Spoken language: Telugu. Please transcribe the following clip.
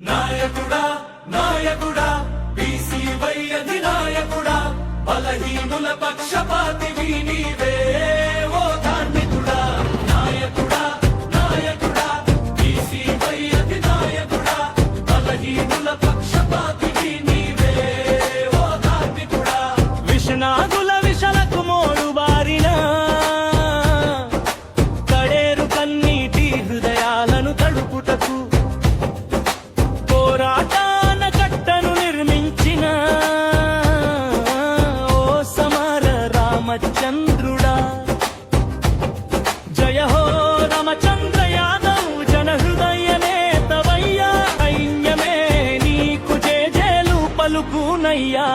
నాయకుడా నాయకుడా బీసీ అధినాయకుడా బలహీనుల పక్షపాతివి నీవే ఓ ధార్మికుడా నాయకుడా నాయకుడా బీసీ అధినాయకుడా బలహీనుల పక్షపాతివి నీవే ఓ ధార్మికుడా విషనాగుల విషలకు మోడు బారిన కడేరు కన్నీటి హృదయాలను తడుపుటకు పోరాటాన కట్టను నిర్మించిన ఓ సమర రామచంద్రుడా జయ హో రామచంద్ర యాదవ్ జన హృదయ నేతవయ్యా సైన్యమే నీకు జేజేలు పలుకునయ్యా